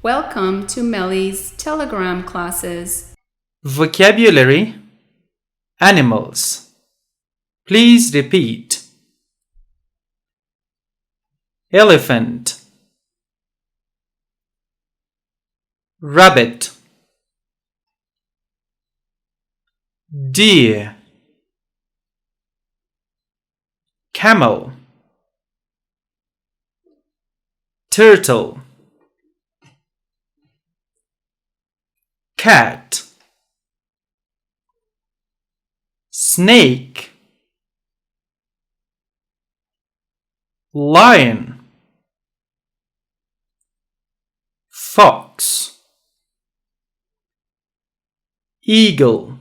Welcome to Melly's Telegram classes. Vocabulary. Animals. Please repeat. Elephant, rabbit, deer, camel, turtle, cat, snake, lion, fox, eagle.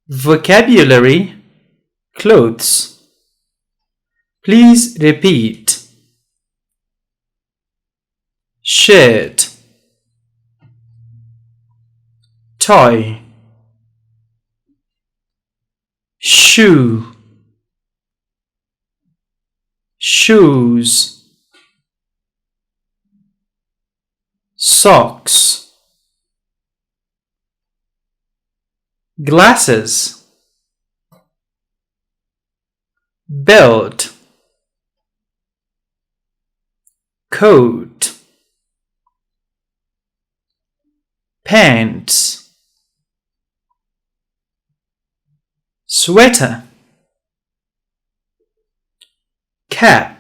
Vocabulary. Clothes. Please repeat. Shirt, toy, shoe, shoes, socks, glasses, belt, coat, pants, sweater, cap.